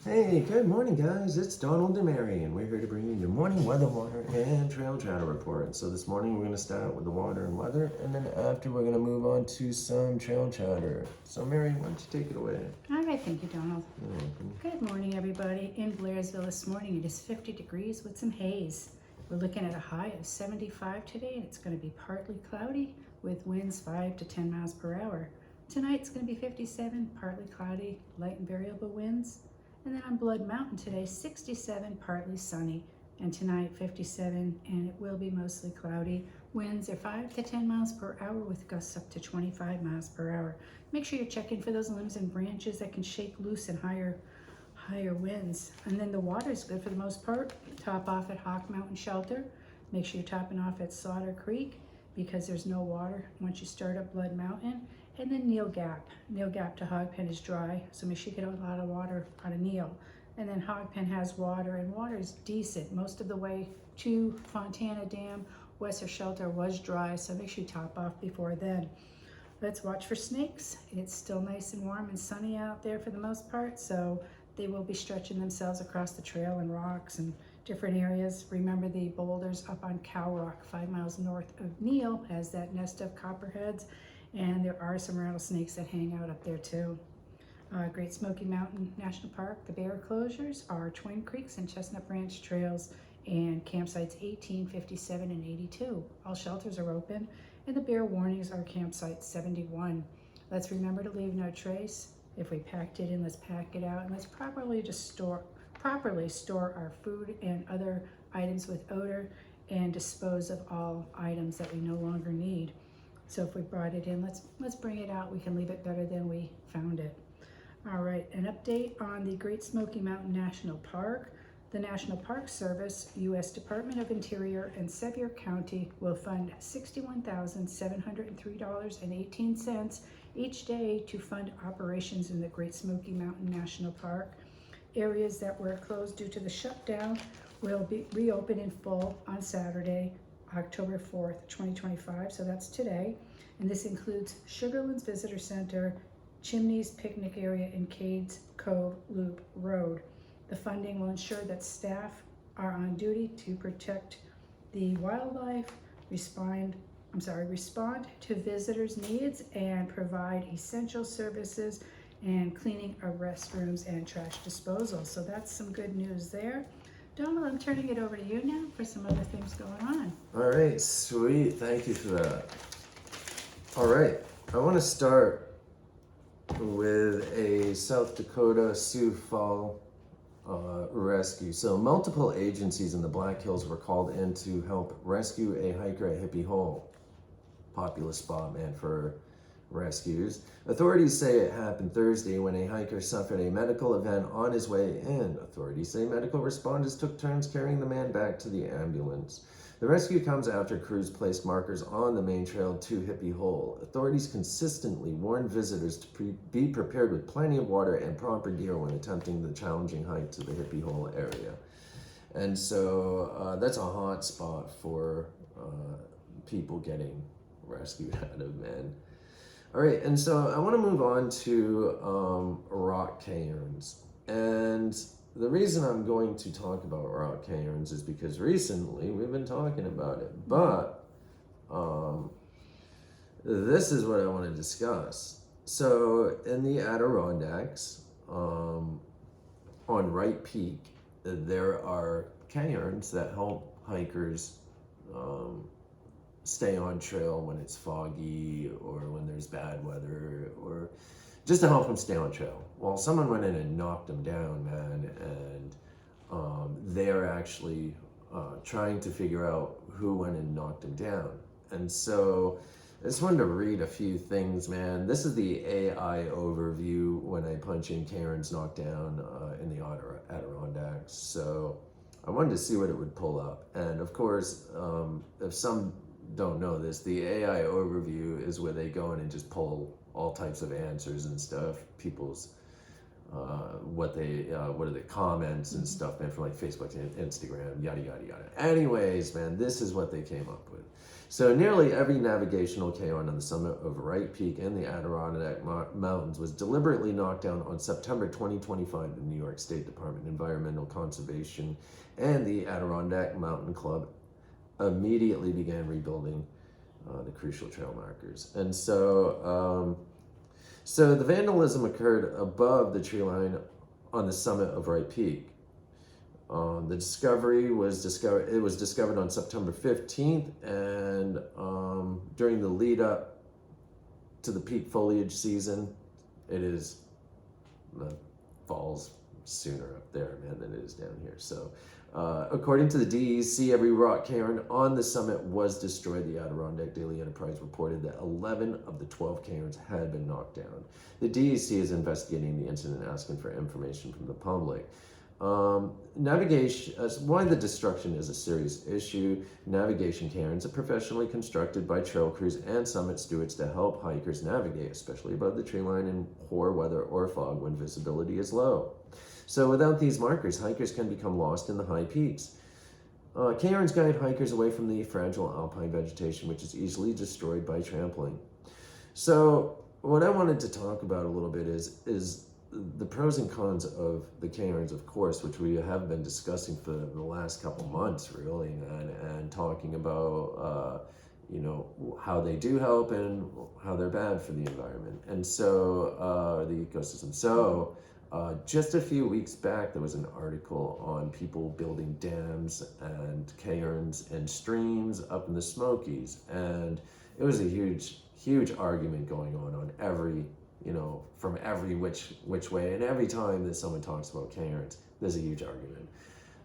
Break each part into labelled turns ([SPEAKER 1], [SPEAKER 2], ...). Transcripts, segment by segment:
[SPEAKER 1] Hey, good morning, guys. It's Donald and Mary, and we're here to bring you your morning weather, water, and trail chatter report. So this morning we're going to start out with the water and weather, and then after we're going to move on to some trail chatter. So Mary, why don't you take it away?
[SPEAKER 2] All right, thank you, Donald.
[SPEAKER 1] You're welcome.
[SPEAKER 2] Good morning, everybody. In Blairsville this morning, it is 50 degrees with some haze. We're looking at a high of 75 today, and it's going to be partly cloudy with winds 5 to 10 miles per hour. Tonight it's going to be 57, partly cloudy, light and variable winds. And then on Blood Mountain today, 67, partly sunny. And tonight, 57, and it will be mostly cloudy. Winds are 5 to 10 miles per hour with gusts up to 25 miles per hour. Make sure you're checking for those limbs and branches that can shake loose in higher winds. And then the water is good for the most part. Top off at Hawk Mountain Shelter. Make sure you're topping off at Slaughter Creek because there's no water once you start up Blood Mountain. And then Neal Gap. Neal Gap to Hog Pen is dry, so make sure you get a lot of water out of Neal. And then Hog Pen has water, and water is decent. Most of the way to Fontana Dam, Western Shelter was dry, so make sure you top off before then. Let's watch for snakes. It's still nice and warm and sunny out there for the most part, so they will be stretching themselves across the trail and rocks and different areas. Remember the boulders up on Cow Rock, 5 miles north of Neal, has that nest of copperheads, and there are some rattlesnakes that hang out up there too. Great Smoky Mountain National Park, the bear closures are Twin Creeks and Chestnut Branch Trails and campsites 18, 57, and 82. All shelters are open, and the bear warnings are campsite 71. Let's remember to leave no trace. If we packed it in, let's pack it out, and let's properly store our food and other items with odor and dispose of all items that we no longer need. So if we brought it in, let's bring it out. We can leave it better than we found it. All right, an update on the Great Smoky Mountain National Park. The National Park Service, U.S. Department of Interior, and Sevier County will fund $61,703.18 each day to fund operations in the Great Smoky Mountain National Park. Areas that were closed due to the shutdown will be reopened in full on Saturday, October 4th, 2025, so that's today. And this includes Sugarlands Visitor Center, Chimneys Picnic Area, and Cades Cove Loop Road. The funding will ensure that staff are on duty to protect the wildlife, respond to visitors' needs, and provide essential services and cleaning of restrooms and trash disposal. So that's some good news there. Donald, I'm turning it over to you now for some other things going on.
[SPEAKER 1] All right, sweet. Thank you for that. All right, I want to start with a South Dakota Sioux Fall rescue. So multiple agencies in the Black Hills were called in to help rescue a hiker at Hippie Hole, popular spot, man, for rescues. Authorities say it happened Thursday when a hiker suffered a medical event on his way in. Authorities say medical responders took turns carrying the man back to the ambulance. The rescue comes after crews placed markers on the main trail to Hippie Hole. Authorities consistently warn visitors to be prepared with plenty of water and proper gear when attempting the challenging hike to the Hippie Hole area. And so that's a hot spot for people getting rescued out of, man. All right, and so I want to move on to rock cairns. And the reason I'm going to talk about rock cairns is because recently we've been talking about it. But this is what I want to discuss. So in the Adirondacks, on Wright Peak, there are cairns that help hikers stay on trail when it's foggy or when there's bad weather, or just to help them stay on trail. Well, someone went in and knocked them down, man, and they're actually trying to figure out who went and knocked them down. And so I just wanted to read a few things, man. This is the AI overview when I punch in cairns knocked down in the Adirondacks. So I wanted to see what it would pull up. And of course, if some don't know this, the AI overview is where they go in and just pull all types of answers and stuff, people's what are the comments and stuff, man, from like Facebook and Instagram, yada yada yada. Anyways, man, this is what they came up with. So nearly every navigational cairn on the summit of Wright Peak in the Adirondack Mountains was deliberately knocked down on September 2025. The New York State Department of Environmental Conservation and the Adirondack Mountain Club immediately began rebuilding the crucial trail markers. And so the vandalism occurred above the tree line on the summit of Wright Peak. The discovery was discovered on September 15th, and during the lead up to the peak foliage season, it is the falls sooner up there, man, than it is down here. So according to the DEC, every rock cairn on the summit was destroyed. The Adirondack Daily Enterprise reported that 11 of the 12 cairns had been knocked down. The DEC is investigating the incident and asking for information from the public. Navigation, why the destruction is a serious issue. Navigation cairns are professionally constructed by trail crews and summit stewards to help hikers navigate, especially above the tree line in poor weather or fog when visibility is low. So without these markers, hikers can become lost in the high peaks. Cairns guide hikers away from the fragile alpine vegetation, which is easily destroyed by trampling. So what I wanted to talk about a little bit is the pros and cons of the cairns, of course, which we have been discussing for the last couple months, really, and talking about, how they do help and how they're bad for the environment. And so, the ecosystem. So, just a few weeks back, there was an article on people building dams and cairns and streams up in the Smokies. And it was a huge argument going on every, from every which way. And every time that someone talks about cairns, there's a huge argument.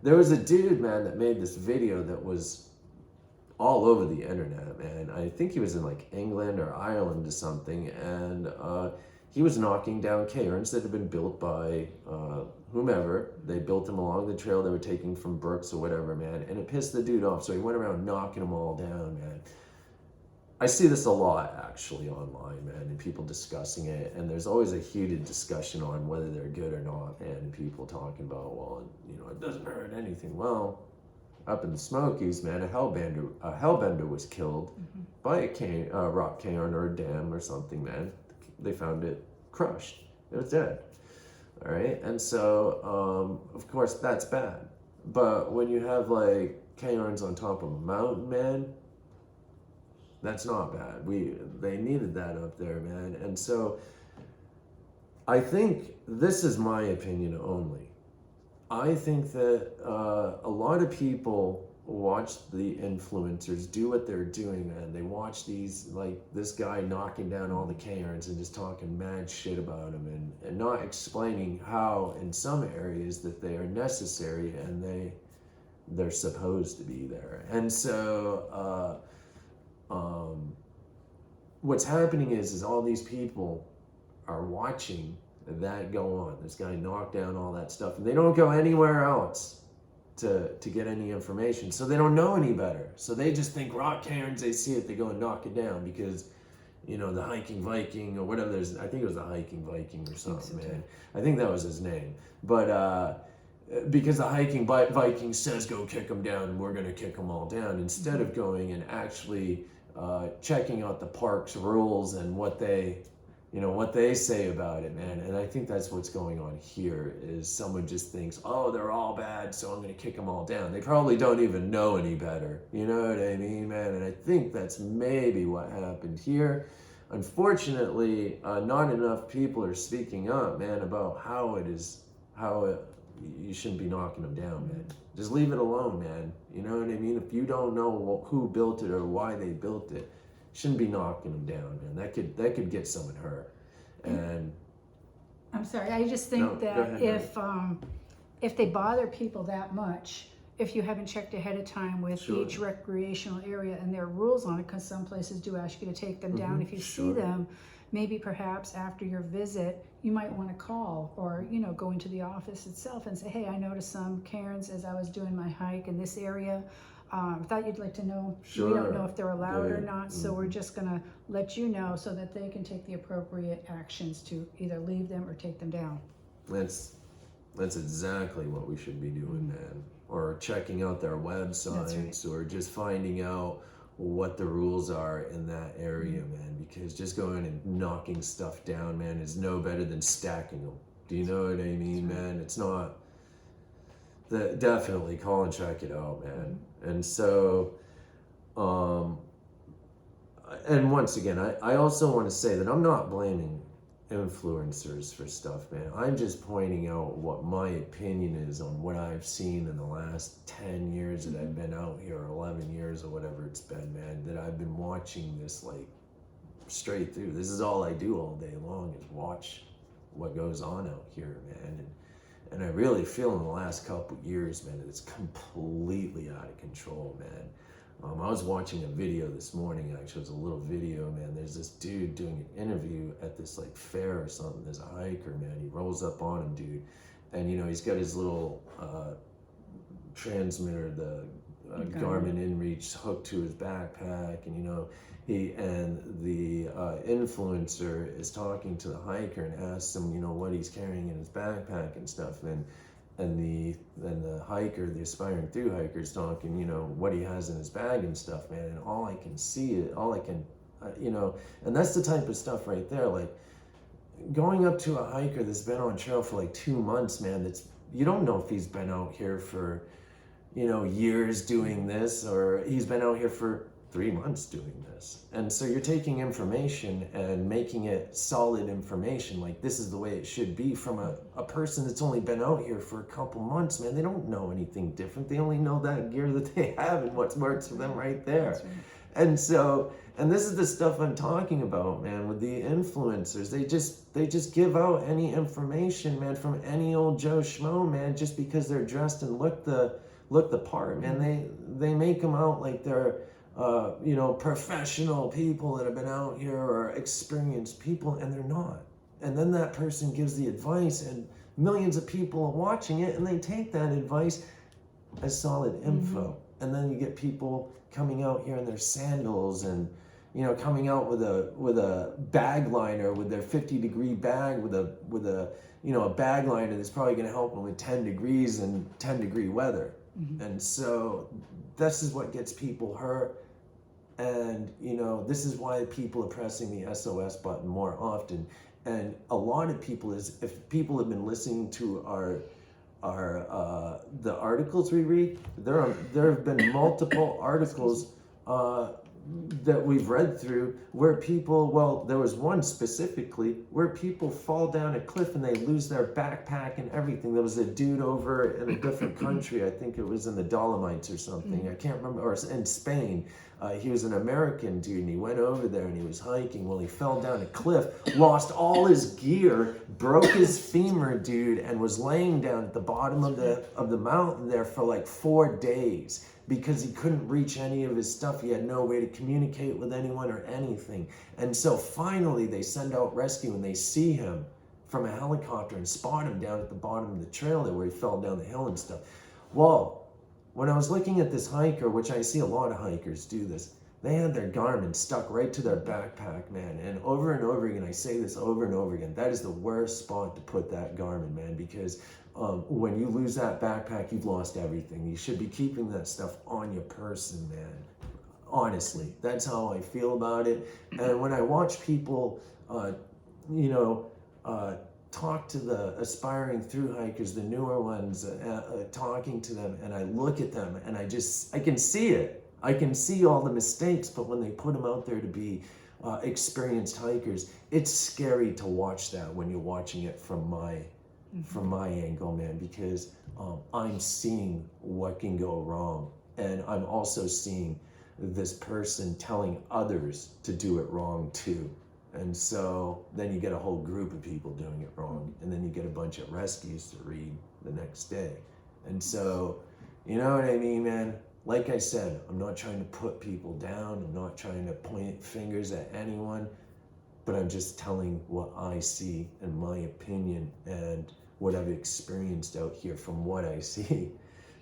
[SPEAKER 1] There was a dude, man, that made this video that was all over the internet, man. I think he was in like England or Ireland or something. And he was knocking down cairns that had been built by whomever. They built them along the trail they were taking from Brooks or whatever, man. And it pissed the dude off. So he went around knocking them all down, man. I see this a lot actually online, man, and people discussing it, and there's always a heated discussion on whether they're good or not, man, and people talking about, well, it doesn't hurt anything. Well, up in the Smokies, man, a hellbender was killed by a rock cairn or a dam or something, man. They found it crushed. It was dead. All right, and so of course that's bad. But when you have like cairns on top of a mountain, man, that's not bad. They needed that up there, man. And so I think, this is my opinion only, I think that a lot of people watch the influencers do what they're doing, man. They watch these, like this guy knocking down all the cairns and just talking mad shit about them and not explaining how in some areas that they are necessary and they're supposed to be there. And so what's happening is all these people are watching that go on. This guy knocked down all that stuff, and they don't go anywhere else to get any information, so they don't know any better. So they just think rock cairns, they see it, they go and knock it down because the hiking Viking or whatever. I think it was the hiking Viking or something, man. I think that was his name. But because the hiking Viking says go kick them down, and we're going to kick them all down, instead of going and actually checking out the park's rules and what they say about it, man. And I think that's what's going on here, is someone just thinks, oh, they're all bad, so I'm going to kick them all down. They probably don't even know any better. You know what I mean, man? And I think that's maybe what happened here. Unfortunately, not enough people are speaking up, man, about you shouldn't be knocking them down, man. Just leave it alone, man. You know what I mean? If you don't know who built it or why they built it, shouldn't be knocking them down, man. That could get someone hurt. And
[SPEAKER 2] I'm sorry, I just think that if they bother people that much, if you haven't checked ahead of time with each recreational area and there are rules on it, because some places do ask you to take them down. If you see them, maybe perhaps after your visit, you might want to call or, go into the office itself and say, hey, I noticed some cairns as I was doing my hike in this area. Thought you'd like to know. We don't know if they're allowed or not, so we're just going to let you know so that they can take the appropriate actions to either leave them or take them down.
[SPEAKER 1] That's exactly what we should be doing, man. Or checking out their websites, or just finding out what the rules are in that area, man. Because just going and knocking stuff down, man, is no better than stacking them. Do you know what I mean, man? It's not. Definitely call and check it out, man. And so, and once again, I also want to say that I'm not blaming influencers for stuff, man. I'm just pointing out what my opinion is on what I've seen in the last 10 years that I've been out here, or 11 years or whatever it's been, man, that I've been watching this like straight through. This is all I do all day long, is watch what goes on out here, man. And I really feel in the last couple years, man, that it's completely out of control, man. I was watching a video this morning, actually. It was a little video, man. There's this dude doing an interview at this like fair or something. There's a hiker, man. He rolls up on him, dude. And, you know, he's got his little transmitter, the Garmin InReach, hooked to his backpack. And, you know, the influencer is talking to the hiker and asks him, you know, what he's carrying in his backpack and stuff. And the hiker, the aspiring through hiker, is talking, you know, what he has in his bag and stuff, man. And all I can see, you know, and that's the type of stuff right there. Like going up to a hiker that's been on trail for like 2 months, man. You don't know if he's been out here for, you know, years doing this, or he's been out here for 3 months doing this. And so you're taking information and making it solid information, like this is the way it should be, from a person that's only been out here for a couple months, man. They don't know anything different. They only know that gear that they have and what works for them right there. Right. And so, and this is the stuff I'm talking about, man, with the influencers. They just give out any information, man, from any old Joe Schmo, man, just because they're dressed and look the part, man. They make them out like they're you know, professional people that have been out here, or experienced people, and they're not. And then that person gives the advice, and millions of people are watching it, and they take that advice as solid info. And then you get people coming out here in their sandals, and, you know, coming out with a bag liner, with their 50-degree bag, with a you know, a bag liner that's probably going to help them with 10 degrees and 10-degree weather. And so this is what gets people hurt. And, you know, this is why people are pressing the SOS button more often. And a lot of people, if people have been listening to the articles we read, there have been multiple articles that we've read through where people, well, there was one specifically where people fall down a cliff and they lose their backpack and everything. There was a dude over in a different country, I think it was in the Dolomites or something, I can't remember, or in Spain. He was an American dude, and he went over there and he was hiking. Well, he fell down a cliff, lost all his gear, broke his femur, dude, and was laying down at the bottom of the mountain there for like 4 days because he couldn't reach any of his stuff. He had no way to communicate with anyone or anything. And so finally they send out rescue, and they see him from a helicopter and spot him down at the bottom of the trail there where he fell down the hill and stuff. Well, when I was looking at this hiker, which I see a lot of hikers do this, they had their Garmin stuck right to their backpack, man. And over again, I say this over and over again, that is the worst spot to put that Garmin, man, because when you lose that backpack, you've lost everything. You should be keeping that stuff on your person, man. Honestly, that's how I feel about it. And when I watch people, you know, talk to the aspiring through hikers, the newer ones, talking to them, and I look at them and I can see it. I can see all the mistakes, but when they put them out there to be experienced hikers, it's scary to watch that when you're watching it from my angle, man, because I'm seeing what can go wrong, and I'm also seeing this person telling others to do it wrong too. And so then you get a whole group of people doing it wrong, and then you get a bunch of rescues to read the next day. And so, you know what I mean, man? Like I said, I'm not trying to put people down. I'm not trying to point fingers at anyone, but I'm just telling what I see and my opinion and what I've experienced out here from what I see.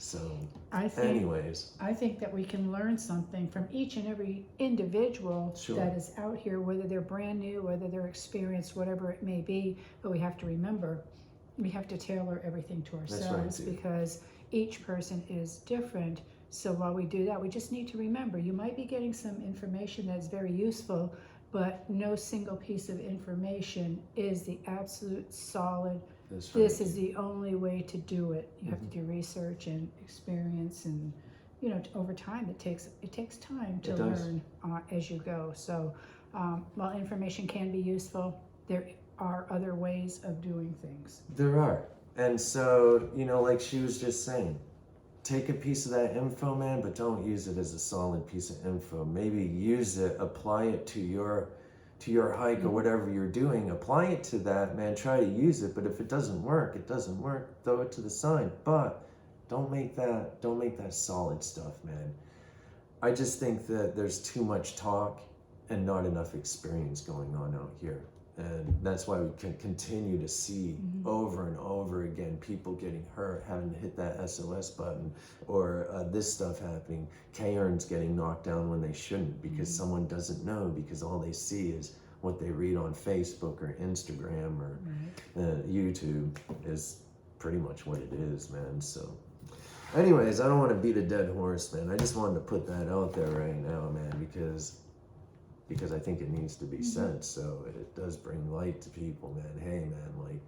[SPEAKER 1] So, I think
[SPEAKER 2] that we can learn something from each and every individual that is out here, whether they're brand new, whether they're experienced, whatever it may be. But we have to remember, we have to tailor everything to
[SPEAKER 1] That's right,
[SPEAKER 2] ourselves
[SPEAKER 1] dude.
[SPEAKER 2] because each person is different. So while we do that, we just need to remember you might be getting some information that's very useful, but no single piece of information is the absolute solid.
[SPEAKER 1] That's right.
[SPEAKER 2] This is the only way to do it. You have to do research and experience, and over time it takes time to
[SPEAKER 1] It does.
[SPEAKER 2] learn as you go. So while information can be useful, there are other ways of doing things.
[SPEAKER 1] There are. And so, like she was just saying, take a piece of that info, man, but don't use it as a solid piece of info. Maybe use it, apply it to your hike or whatever you're doing. Apply it to that, man. Try to use it, but if it doesn't work, it doesn't work. Throw it to the side. But don't make that solid stuff, man. I just think that there's too much talk and not enough experience going on out here. And that's why we can continue to see over and over again people getting hurt, having to hit that SOS button, or this stuff happening, cairns getting knocked down when they shouldn't because someone doesn't know, because all they see is what they read on Facebook or Instagram or YouTube is pretty much what it is, man. So anyways, I don't want to beat a dead horse, man. I just wanted to put that out there right now, man, because I think it needs to be said. So it does bring light to people, man. Hey, man, like,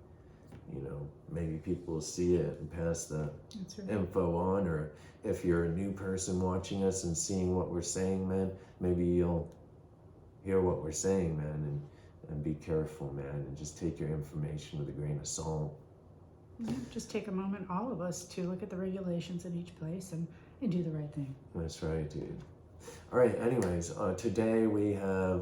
[SPEAKER 1] maybe people will see it and pass the info on, or if you're a new person watching us and seeing what we're saying, man, maybe you'll hear what we're saying, man, and be careful, man, and just take your information with a grain of salt.
[SPEAKER 2] Just take a moment, all of us, to look at the regulations in each place and do the right thing.
[SPEAKER 1] That's right, dude. All right, anyways, today we have,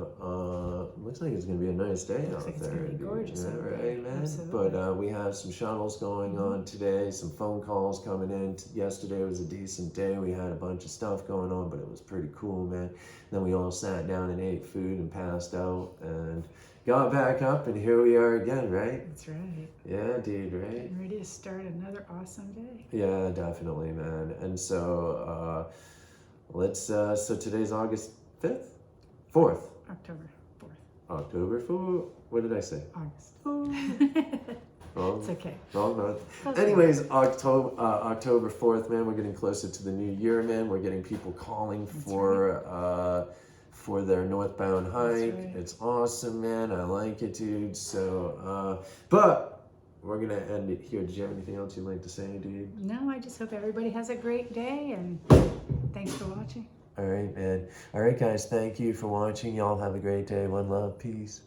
[SPEAKER 1] looks like it's going to be a nice day out
[SPEAKER 2] like it's
[SPEAKER 1] there.
[SPEAKER 2] gonna be
[SPEAKER 1] dude.
[SPEAKER 2] gorgeous
[SPEAKER 1] Yeah,
[SPEAKER 2] out there.
[SPEAKER 1] right, man?
[SPEAKER 2] Absolutely.
[SPEAKER 1] But we have some shuttles going on today, some phone calls coming in. Yesterday was a decent day. We had a bunch of stuff going on, but it was pretty cool, man. Then we all sat down and ate food and passed out and got back up, and here we are again, right?
[SPEAKER 2] That's right.
[SPEAKER 1] Yeah, dude, right?
[SPEAKER 2] Getting ready to start another awesome day.
[SPEAKER 1] Yeah, definitely, man. And so, so today's August 5th? 4th.
[SPEAKER 2] October 4th.
[SPEAKER 1] October 4th. What did I say?
[SPEAKER 2] August.
[SPEAKER 1] Wrong.
[SPEAKER 2] It's okay.
[SPEAKER 1] Wrong month. Anyways, October 4th, man. We're getting closer to the new year, man. We're getting people calling for their northbound hike.
[SPEAKER 2] right.
[SPEAKER 1] It's awesome, man. I like it, dude. So, but we're going to end it here. Did you have anything else you'd like to say, dude?
[SPEAKER 2] No, I just hope everybody has a great day, and thanks for watching.
[SPEAKER 1] All right, man. All right, guys. Thank you for watching. Y'all have a great day. One love. Peace.